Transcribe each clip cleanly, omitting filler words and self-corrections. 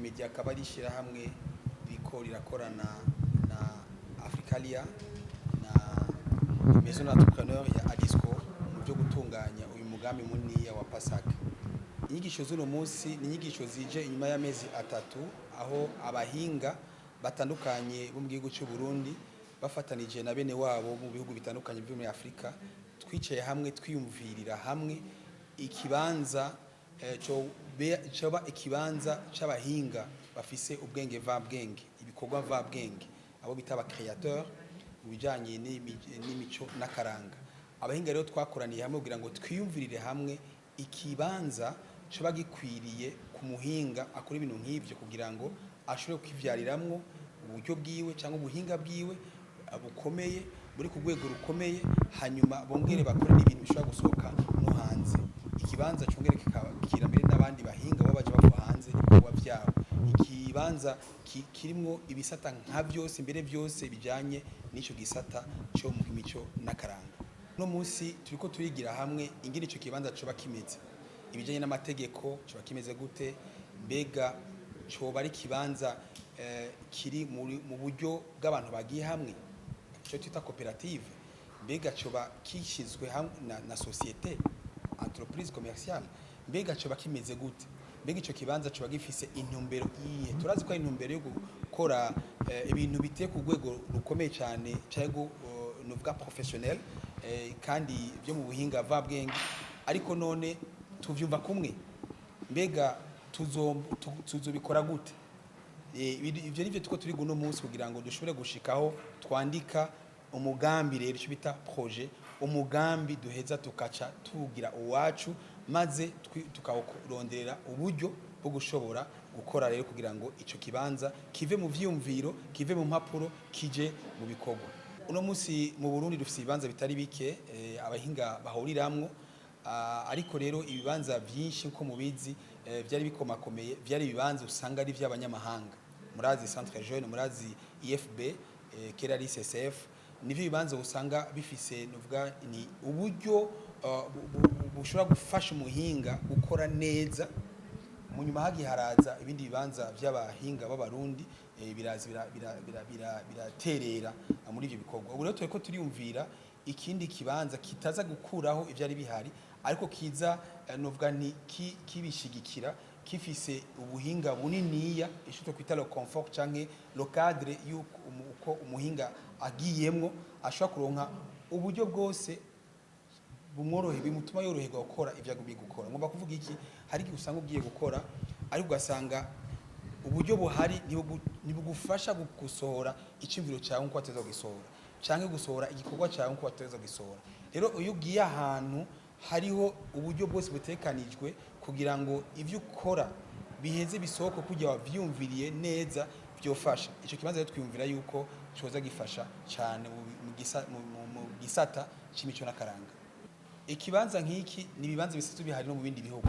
Media akaba ari ishyirahamwe riko rirakorana na Africalia na Maison d'Entrepreneur ya Adisco mu byo gutunganya uyu mugambi munini wa Pasaka. Inyigisho z'uno munsi ni inyigisho zije inyuma y'amezi 3 aho abahinga batandukanye bo mu gihugu cy'u Burundi bafatanije na bene wabo mu bihugu bitandukanye byo muri Afrika twicaye hamwe twiyumvirira hamwe ikibanza coba ikibanza c'abahinga bafise ubwenge vabwenge ibikorwa vabwenge abo bitaba créateur ubijanye n'imico n'akaranga. Abahinga rero twakoraniye hamwe kugira ngo twiyumvirire hamwe ikibanza coba gikwiriye ku muhinga akora ibintu nk'ivyo kugira ngo ashobore kwivyariramwo uburyo bwiwe cyangwa ubuhinga bwiwe bukomeye muri ku rwego rukomeye, hanyuma bongere bakore n'ibintu bishobora gusohoka no hanze. Ikibanza cyongere kikabakira mbere n'abandi bahinga babaje bava hanze wa vyabo. Ikibanza kirimwo ibisata nka byose mbere byose bijanye n'ico gisata cyo mu mico n'akaranga. No munsi turiko turigira hamwe ingene ico kibanza coba kimeze, ibijanye n'amategeko coba kimeze gute, mbega coba ari kibanza kiri mu buryo bw'abantu bagiye hamwe cyo twita coopérative, mbega coba kishizwe hamwe na société entreprise commerciale, mbega coba kimeze gute, mbega ico kibanza coba gifise intumbero iyihe. Turazi ko ari intumbero yo gukora ibintu biteye ku rwego rukomeye cyane cyangwa nuvuga professionnel kandi byo mu buhinga vabwenge, ariko none tuvyumva kumwe, mbega tuzobikora gute? Ivyo nivyo tuko turi guno munsi kugira ngo dushobore gushikaho twandika umugambi rero cyo bita projet, umugambi duheza tukaca tugira uwacu maze tukawuronderera uburyo bwo gushobora gukora rero kugira ngo ico kibanza kive mu vyumviro, kive mu mpapuro, kije mu bikorwa. Uno munsi mu Burundi dufite ibibanza bitari bike abahinga bahuriramwo, ariko rero ibibanza byinshi uko mubizi byari bikomakomeye, byari ibibanza usanga ari by'abanyamahanga. Murazi Centre Jeune, murazi IFB, kera ari CCF, nivyo bibanza usanga bifise nuvuga ni uburyo bushobora gufasha umuhinga gukora neza. Mu nyuma hagiye haraza ibindi bibanza by'abahinga b'abarundi birazi biraterera muri ivyo bikorwa. Ubu rero tureko turiyumvira ikindi kibanza kitaza gukuraho ivyo ari bihari, ariko kiza nuvuga ni kibishigikira, kifise ubuhinga buniniya ishuto kwita le confort canke le cadre yuko umuhinga agiyemwo ashobora kuronka uburyo bwose bumworohe bimutuma yoroherwa gukora ivyo agubiye gukora. Ngomba kuvuga iki, hari usanga ugiye gukora ariko ugasanga uburyo buhari ntibugufasha gusohora icimviro cyawe nko wateza gusohora canke gusohora igikorwa cyawe nko wateza gusohora. Rero uyu ugiye ahantu hariho uburyo bwose butekanijwe kugira ngo ivyo ukora biheze bisoko kujya wavyumviriye neza byofasha. Ico kibanza rero twiyumvira yuko coza gifasha cyane mu gisata c'imico n'akaranga. Ikibanza nk'iki ni ibibanza bisatu bihari no mu bindi bihugu.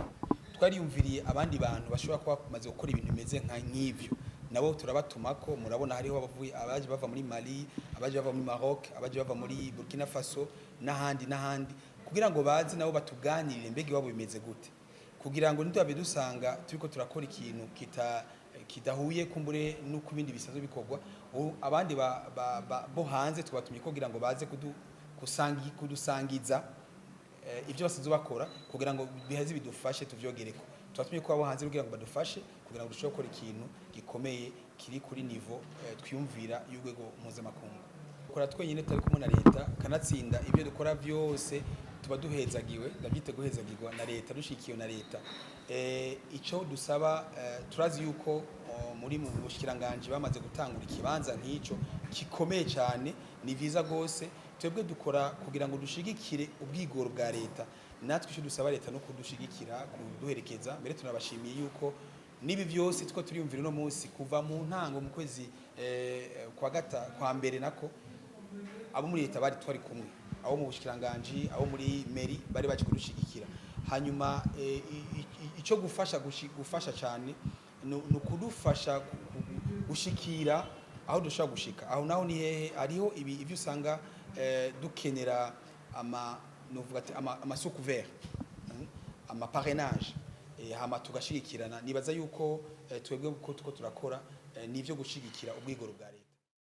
Twariyumviriye abandi bantu bashobora kuba bamaze gukora ibintu bimeze nk'ivyo, nabo turabatumako. Murabona hariho abaje bava muri Mali, abaje bava muri Maroc, abaje bava muri Burkina Faso n'ahandi kugira ngo bazi nabo batuganirire mbege wabo bimeze gute, kugira ngo nitwabe dusanga turiko turakora ikintu kidahuye kumbure no kubindi bisazo bikorwa, abandi bo hanze tubatumye kugira ngo baze kudusangiza ivyo basanzwe bakora kugira ngo biheze bidufashe tuvyogereko. Tubatumye ko abo hanze kugira ngo badufashe kugira ngo dushobore gukora ikintu gikomeye kiri kuri niveau twiyumvira y'urwego mpuzamakungu. Kora twenyine tari kumwe na leta kanatsinda ibyo dukora byose tuba duhezagiwe, ndabyite guhezagirwa na leta, dushikiye na leta. Ico dusaba turazi yuko muri mu bushikiranganje bamaze gutangura ikibanza nk'ico gikomeye cyane, ni viza gose. Twebwe dukora kugira ngo dushigikire ubwigoro bwa leta, natwe ico dusaba leta no kudushigikira kuduherekeza. Mbere tunabashimiye yuko nibi byose tuko turiyumvira no munsi kuva mu ntango mu kwezi kwa mbere nako abo muri leta bari twari kumwe, abo mu bushikiranganje, abo muri meri bari baje kudushigikira. Hanyuma ico gufasha cyane no kudufasha gushikira aho dushaka gushika. Aho naho ni hehe, ariho ibyo usanga dukenera ama sous couvert, ama parrainage. hama tugashigikirana. Nibaza yuko twebwe uko tuko turakora nivyo gushigikira ubwigoro bwa leta.